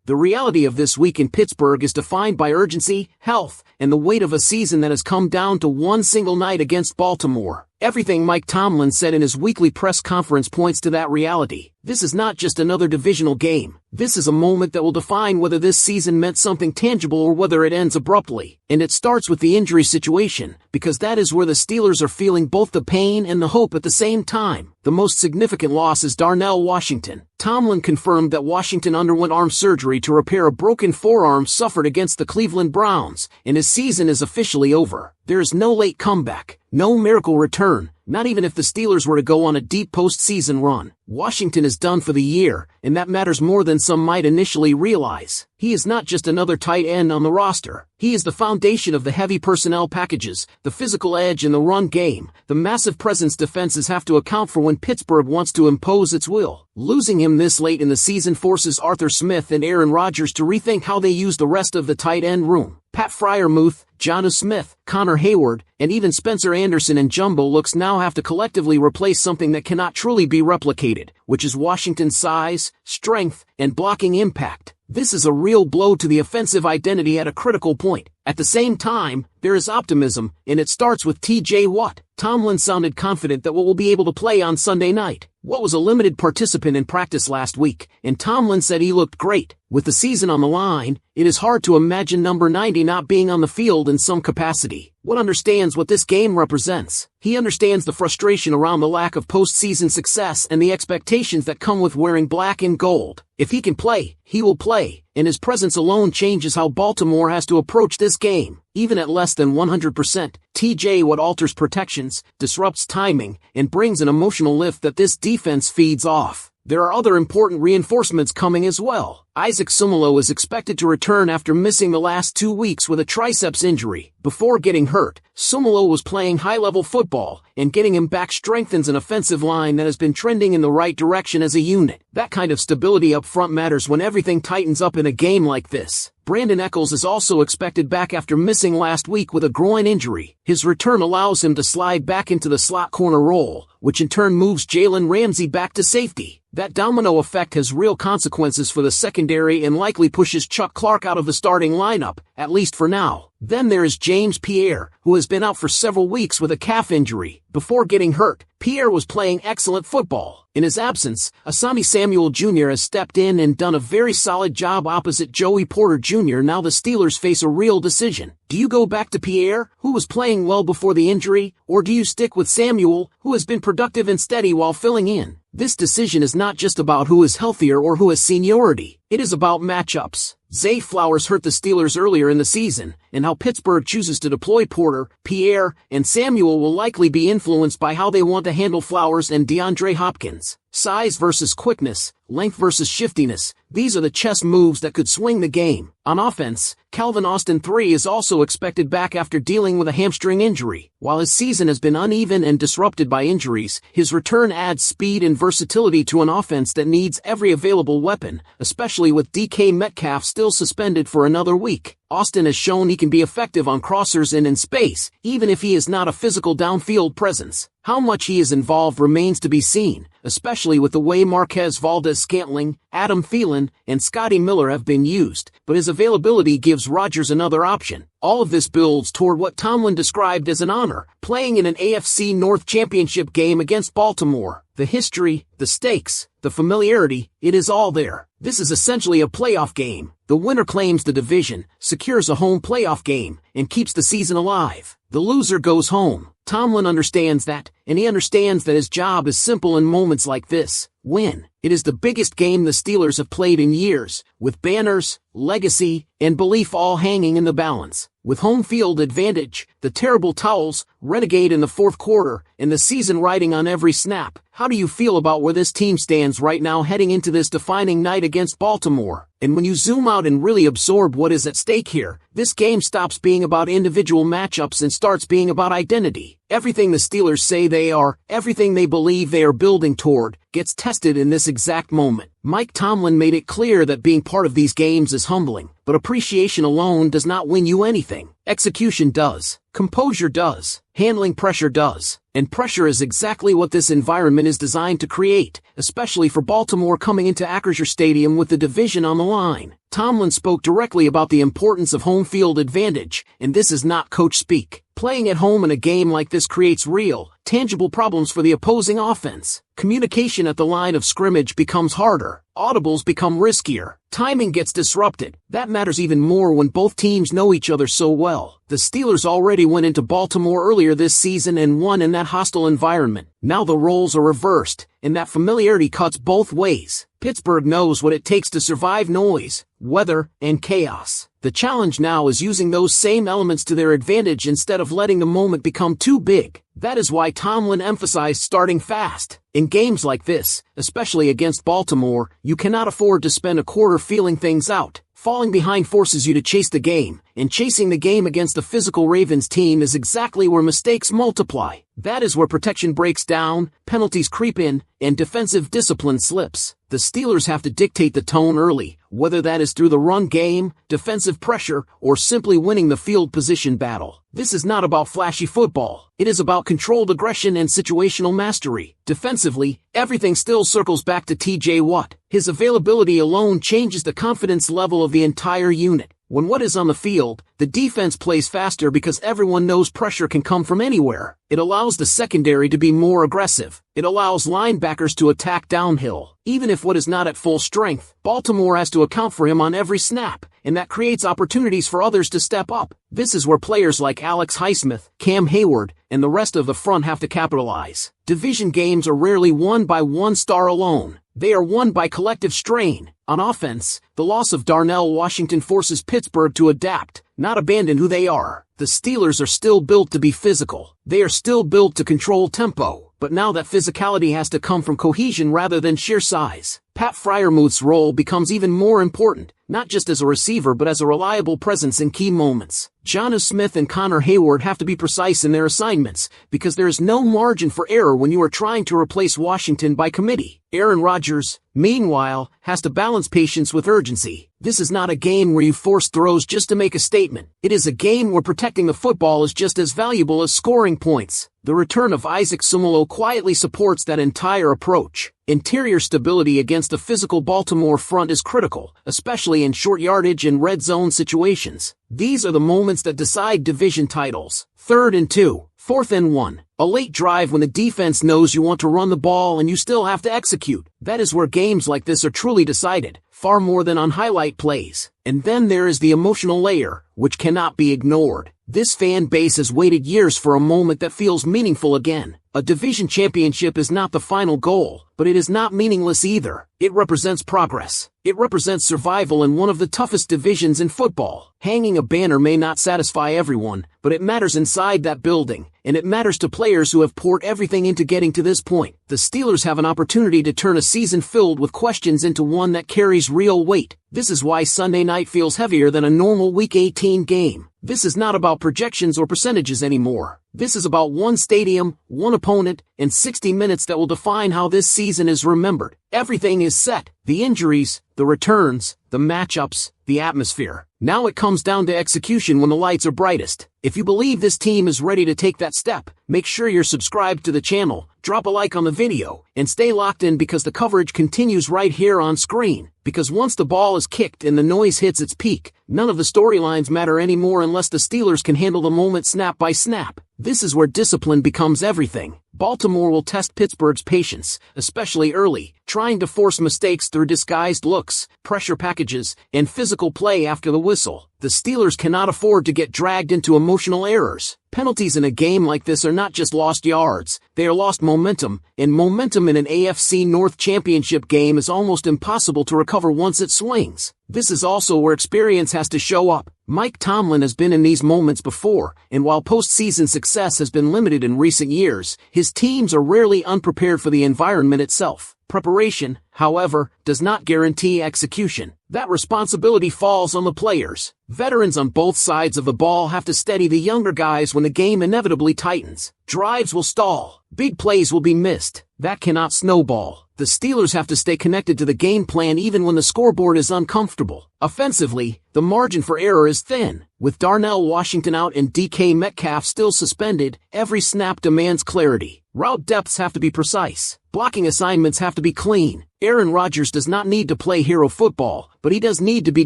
The reality of this week in Pittsburgh is defined by urgency, health, and the weight of a season that has come down to one single night against Baltimore. Everything Mike Tomlin said in his weekly press conference points to that reality. This is not just another divisional game. This is a moment that will define whether this season meant something tangible or whether it ends abruptly. And it starts with the injury situation, because that is where the Steelers are feeling both the pain and the hope at the same time. The most significant loss is Darnell Washington. Tomlin confirmed that Washington underwent arm surgery to repair a broken forearm suffered against the Cleveland Browns, and his season is officially over. There is no late comeback, no miracle return, not even if the Steelers were to go on a deep postseason run. Washington is done for the year, and that matters more than some might initially realize. He is not just another tight end on the roster. He is the foundation of the heavy personnel packages, the physical edge in the run game, the massive presence defenses have to account for when Pittsburgh wants to impose its will. Losing him this late in the season forces Arthur Smith and Aaron Rodgers to rethink how they use the rest of the tight end room. Pat Freiermuth, Jonnu Smith, Connor Hayward, and even Spencer Anderson and Jumbo looks now have to collectively replace something that cannot truly be replicated, which is Washington's size, strength, and blocking impact. This is a real blow to the offensive identity at a critical point. At the same time, there is optimism, and it starts with TJ Watt. Tomlin sounded confident that Watt will be able to play on Sunday night. Watt was a limited participant in practice last week, and Tomlin said he looked great. With the season on the line, it is hard to imagine number 90 not being on the field in some capacity. Watt understands what this game represents. He understands the frustration around the lack of postseason success and the expectations that come with wearing black and gold. If he can play, he will play, and his presence alone changes how Baltimore has to approach this game. Even at less than 100%, TJ Watt alters protections, disrupts timing, and brings an emotional lift that this defense feeds off. There are other important reinforcements coming as well. Isaac Seumalo is expected to return after missing the last 2 weeks with a triceps injury. Before getting hurt, Seumalo was playing high-level football, and getting him back strengthens an offensive line that has been trending in the right direction as a unit. That kind of stability up front matters when everything tightens up in a game like this. Brandon Echols is also expected back after missing last week with a groin injury. His return allows him to slide back into the slot corner role, which in turn moves Jalen Ramsey back to safety. That domino effect has real consequences for the secondary and likely pushes Chuck Clark out of the starting lineup, at least for now. Then there is James Pierre, who has been out for several weeks with a calf injury. Before getting hurt, Pierre was playing excellent football. In his absence, Asami Samuel Jr. has stepped in and done a very solid job opposite Joey Porter Jr. Now the Steelers face a real decision. Do you go back to Pierre, who was playing well before the injury, or do you stick with Samuel, who has been productive and steady while filling in? This decision is not just about who is healthier or who has seniority. It is about matchups. Zay Flowers hurt the Steelers earlier in the season, and how Pittsburgh chooses to deploy Porter, Pierre, and Samuel will likely be influenced by how they want to handle Flowers and DeAndre Hopkins. Size versus quickness, length versus shiftiness, these are the chess moves that could swing the game. On offense, Calvin Austin III is also expected back after dealing with a hamstring injury. While his season has been uneven and disrupted by injuries, his return adds speed and versatility to an offense that needs every available weapon, especially with DK Metcalf still suspended for another week. Austin has shown he can be effective on crossers and in space, even if he is not a physical downfield presence. How much he is involved remains to be seen, especially with the way Marquez Valdes-Scantling, Adam Thielen, and Scotty Miller have been used, but his availability gives Rodgers another option. All of this builds toward what Tomlin described as an honor, playing in an AFC North Championship game against Baltimore. The history, the stakes, the familiarity, it is all there. This is essentially a playoff game. The winner claims the division, secures a home playoff game, and keeps the season alive. The loser goes home. Tomlin understands that, and he understands that his job is simple in moments like this. Win. It is the biggest game the Steelers have played in years, with banners, legacy, and belief all hanging in the balance. With home field advantage, the terrible towels, renegade in the fourth quarter, and the season riding on every snap, how do you feel about where this team stands right now heading into this defining night against Baltimore? And when you zoom out and really absorb what is at stake here, this game stops being about individual matchups and starts being about identity. Everything the Steelers say they are, everything they believe they are building toward, gets tested in this exact moment. Mike Tomlin made it clear that being part of these games is humbling, but appreciation alone does not win you anything. Execution does. Composure does. Handling pressure does. And pressure is exactly what this environment is designed to create, especially for Baltimore coming into Acrisure Stadium with the division on the line. Tomlin spoke directly about the importance of home field advantage, and this is not coach speak. Playing at home in a game like this creates real, tangible problems for the opposing offense. Communication at the line of scrimmage becomes harder. Audibles become riskier. Timing gets disrupted. That matters even more when both teams know each other so well. The Steelers already went into Baltimore earlier this season and won in that hostile environment. Now the roles are reversed, and that familiarity cuts both ways. Pittsburgh knows what it takes to survive noise, weather, and chaos. The challenge now is using those same elements to their advantage instead of letting the moment become too big. That is why Tomlin emphasized starting fast. In games like this, especially against Baltimore, you cannot afford to spend a quarter feeling things out. Falling behind forces you to chase the game, and chasing the game against a physical Ravens team is exactly where mistakes multiply. That is where protection breaks down, penalties creep in, and defensive discipline slips. The Steelers have to dictate the tone early, whether that is through the run game, defensive pressure, or simply winning the field position battle. This is not about flashy football. It is about controlled aggression and situational mastery. Defensively, everything still circles back to TJ Watt. His availability alone changes the confidence level of the entire unit. When Watt is on the field, the defense plays faster because everyone knows pressure can come from anywhere. It allows the secondary to be more aggressive. It allows linebackers to attack downhill. Even if Watt is not at full strength, Baltimore has to account for him on every snap, and that creates opportunities for others to step up. This is where players like Alex Highsmith, Cam Hayward, and the rest of the front have to capitalize. Division games are rarely won by one star alone. They are won by collective strain. On offense, the loss of Darnell Washington forces Pittsburgh to adapt, not abandon who they are. The Steelers are still built to be physical. They are still built to control tempo. But now that physicality has to come from cohesion rather than sheer size. Pat Freiermuth's role becomes even more important, not just as a receiver but as a reliable presence in key moments. Jonnu Smith and Connor Hayward have to be precise in their assignments, because there is no margin for error when you are trying to replace Washington by committee. Aaron Rodgers, meanwhile, has to balance patience with urgency. This is not a game where you force throws just to make a statement. It is a game where protecting the football is just as valuable as scoring points. The return of Isaac Seumalo quietly supports that entire approach. Interior stability against a physical Baltimore front is critical, especially in short yardage and red zone situations. These are the moments that decide division titles. 3rd and 2, 4th and 1. A late drive when the defense knows you want to run the ball and you still have to execute. That is where games like this are truly decided, far more than on highlight plays. And then there is the emotional layer, which cannot be ignored. This fan base has waited years for a moment that feels meaningful again. A division championship is not the final goal, but it is not meaningless either. It represents progress. It represents survival in one of the toughest divisions in football. Hanging a banner may not satisfy everyone, but it matters inside that building, and it matters to players who have poured everything into getting to this point. The Steelers have an opportunity to turn a season filled with questions into one that carries real weight. This is why Sunday night feels heavier than a normal Week 18 game. This is not about projections or percentages anymore. This is about one stadium, one opponent, and 60 minutes that will define how this season is remembered. Everything is set. The injuries, the returns, the matchups, the atmosphere. Now it comes down to execution when the lights are brightest. If you believe this team is ready to take that step, make sure you're subscribed to the channel, drop a like on the video, and stay locked in because the coverage continues right here on screen. Because once the ball is kicked and the noise hits its peak, none of the storylines matter anymore unless the Steelers can handle the moment snap by snap. This is where discipline becomes everything. Baltimore will test Pittsburgh's patience, especially early, trying to force mistakes through disguised looks, pressure packages, and physical play after the whistle. The Steelers cannot afford to get dragged into emotional errors. Penalties in a game like this are not just lost yards, they are lost momentum, and momentum in an AFC North championship game is almost impossible to recover once it swings. This is also where experience has to show up. Mike Tomlin has been in these moments before, and while postseason success has been limited in recent years, his teams are rarely unprepared for the environment itself. Preparation, however, does not guarantee execution. That responsibility falls on the players. Veterans on both sides of the ball have to steady the younger guys when the game inevitably tightens. Drives will stall. Big plays will be missed. That cannot snowball. The Steelers have to stay connected to the game plan even when the scoreboard is uncomfortable. Offensively, the margin for error is thin. With Darnell Washington out and DK Metcalf still suspended, every snap demands clarity. Route depths have to be precise. Blocking assignments have to be clean. Aaron Rodgers does not need to play hero football, but he does need to be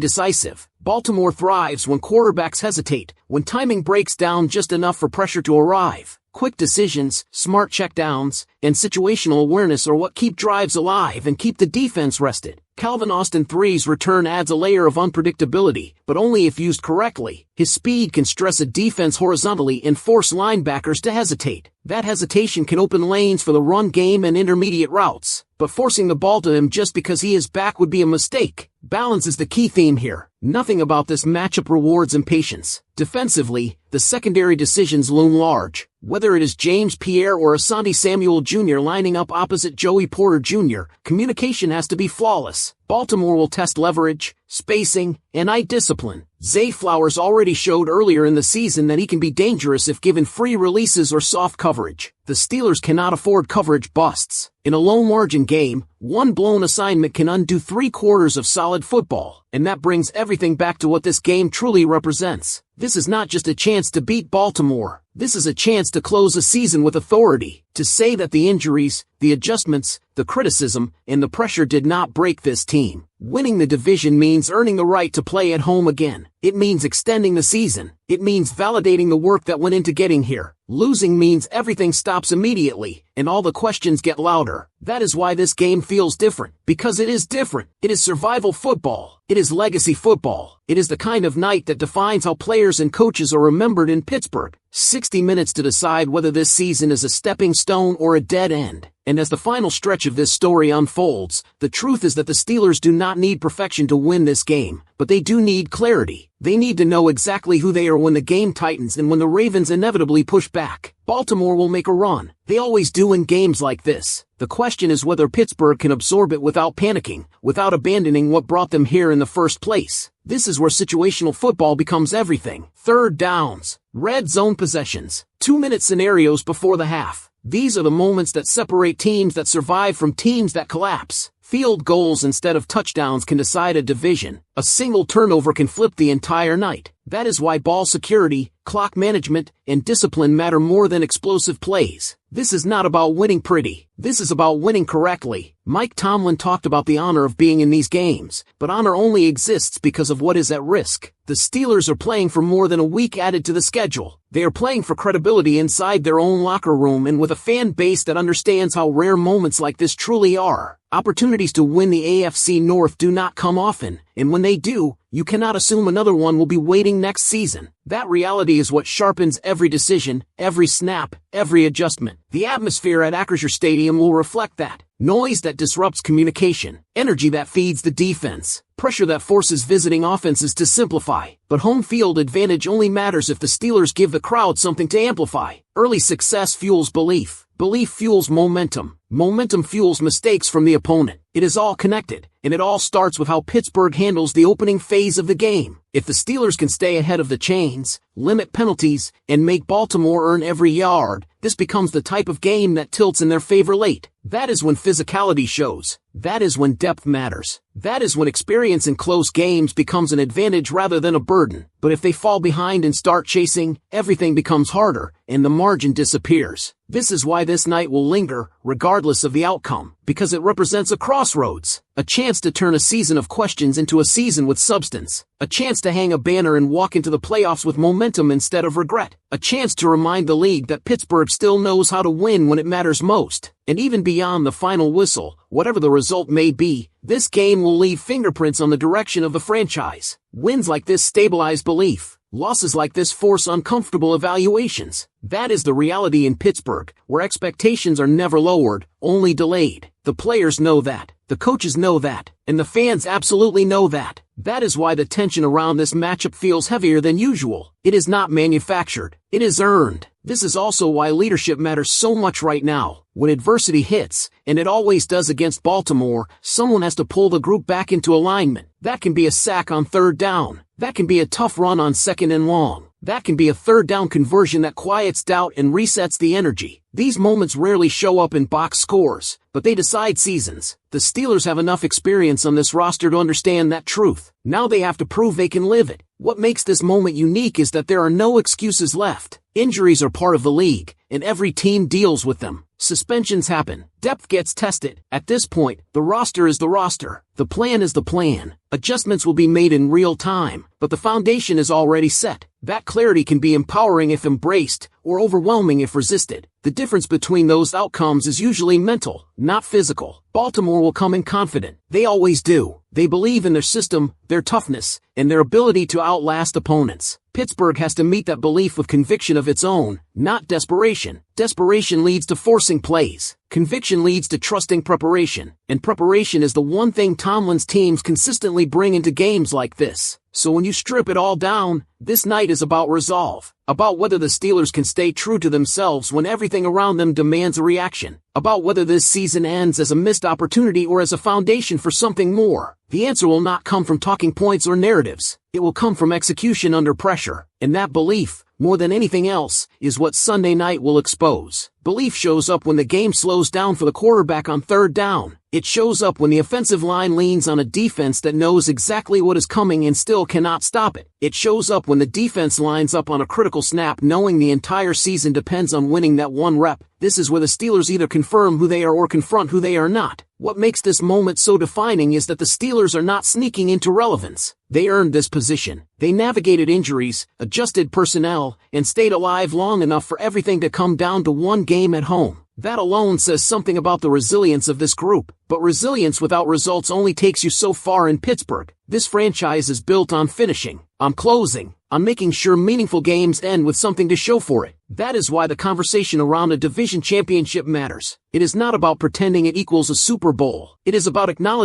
decisive. Baltimore thrives when quarterbacks hesitate, when timing breaks down just enough for pressure to arrive. Quick decisions, smart checkdowns, and situational awareness are what keep drives alive and keep the defense rested. Calvin Austin III's return adds a layer of unpredictability, but only if used correctly. His speed can stress a defense horizontally and force linebackers to hesitate. That hesitation can open lanes for the run game and intermediate routes, but forcing the ball to him just because he is back would be a mistake. Balance is the key theme here. Nothing about this matchup rewards impatience. Defensively, the secondary decisions loom large. Whether it is James Pierre or Asante Samuel Jr. lining up opposite Joey Porter Jr., communication has to be flawless. Baltimore will test leverage, spacing, and eye discipline. Zay Flowers already showed earlier in the season that he can be dangerous if given free releases or soft coverage. The Steelers cannot afford coverage busts. In a low-margin game, one blown assignment can undo 3/4 of solid football, and that brings everything back to what this game truly represents. This is not just a chance to beat Baltimore. This is a chance to close a season with authority, to say that the injuries, the adjustments, the criticism, and the pressure did not break this team. Winning the division means earning the right to play at home again. It means extending the season. It means validating the work that went into getting here. Losing means everything stops immediately, and all the questions get louder. That is why this game feels different, because it is different. It is survival football. It is legacy football. It is the kind of night that defines how players and coaches are remembered in Pittsburgh. 60 minutes to decide whether this season is a stepping stone or a dead end. And as the final stretch of this story unfolds, the truth is that the Steelers do not need perfection to win this game, but they do need clarity. They need to know exactly who they are when the game tightens and when the Ravens inevitably push back. Baltimore will make a run. They always do in games like this. The question is whether Pittsburgh can absorb it without panicking, without abandoning what brought them here in the first place. This is where situational football becomes everything. Third downs, red zone possessions, 2-minute scenarios before the half. These are the moments that separate teams that survive from teams that collapse. Field goals instead of touchdowns can decide a division. A single turnover can flip the entire night. That is why ball security, clock management, and discipline matter more than explosive plays. This is not about winning pretty. This is about winning correctly. Mike Tomlin talked about the honor of being in these games, but honor only exists because of what is at risk. The Steelers are playing for more than a week added to the schedule. They are playing for credibility inside their own locker room and with a fan base that understands how rare moments like this truly are. Opportunities to win the AFC North do not come often, and when they do, you cannot assume another one will be waiting next season. That reality is what sharpens every decision, every snap, every adjustment. The atmosphere at Acrisure Stadium will reflect that. Noise that disrupts communication, energy that feeds the defense, pressure that forces visiting offenses to simplify. But home field advantage only matters if the Steelers give the crowd something to amplify. Early success fuels belief. Belief fuels momentum. Momentum fuels mistakes from the opponent. It is all connected, and it all starts with how Pittsburgh handles the opening phase of the game. If the Steelers can stay ahead of the chains, limit penalties, and make Baltimore earn every yard, this becomes the type of game that tilts in their favor late. That is when physicality shows. That is when depth matters. That is when experience in close games becomes an advantage rather than a burden. But if they fall behind and start chasing, everything becomes harder, and the margin disappears. This is why this night will linger, regardless of the outcome, because it represents a crossroads. A chance to turn a season of questions into a season with substance. A chance to hang a banner and walk into the playoffs with momentum instead of regret. A chance to remind the league that Pittsburgh still knows how to win when it matters most. And even beyond the final whistle, whatever the result may be, this game will leave fingerprints on the direction of the franchise. Wins like this stabilize belief. Losses like this force uncomfortable evaluations. That is the reality in Pittsburgh, where expectations are never lowered, only delayed. The players know that. The coaches know that. And the fans absolutely know that. That is why the tension around this matchup feels heavier than usual. It is not manufactured. It is earned. This is also why leadership matters so much right now. When adversity hits, and it always does against Baltimore, someone has to pull the group back into alignment. That can be a sack on third down. That can be a tough run on second and long. That can be a third down conversion that quiets doubt and resets the energy. These moments rarely show up in box scores, but they decide seasons. The Steelers have enough experience on this roster to understand that truth. Now they have to prove they can live it. What makes this moment unique is that there are no excuses left. Injuries are part of the league, and every team deals with them. Suspensions happen. Depth gets tested. At this point, the roster is the roster. The plan is the plan. Adjustments will be made in real time, but the foundation is already set. That clarity can be empowering if embraced, or overwhelming if resisted. The difference between those outcomes is usually mental, not physical. Baltimore will come in confident. They always do. They believe in their system, their toughness, and their ability to outlast opponents. Pittsburgh has to meet that belief with conviction of its own, not desperation. Desperation leads to forcing plays. Conviction leads to trusting preparation. And preparation is the one thing Tomlin's teams consistently bring into games like this. So when you strip it all down, this night is about resolve. About whether the Steelers can stay true to themselves when everything around them demands a reaction. About whether this season ends as a missed opportunity or as a foundation for something more. The answer will not come from talking points or narratives. It will come from execution under pressure. And that belief, more than anything else, is what Sunday night will expose. Belief shows up when the game slows down for the quarterback on third down. It shows up when the offensive line leans on a defense that knows exactly what is coming and still cannot stop it. It shows up when the defense lines up on a critical snap knowing the entire season depends on winning that one rep. This is where the Steelers either confirm who they are or confront who they are not. What makes this moment so defining is that the Steelers are not sneaking into relevance. They earned this position. They navigated injuries, adjusted personnel, and stayed alive long enough for everything to come down to one game at home. That alone says something about the resilience of this group. But resilience without results only takes you so far in Pittsburgh. This franchise is built on finishing, on closing, on making sure meaningful games end with something to show for it. That is why the conversation around a division championship matters. It is not about pretending it equals a Super Bowl. It is about acknowledging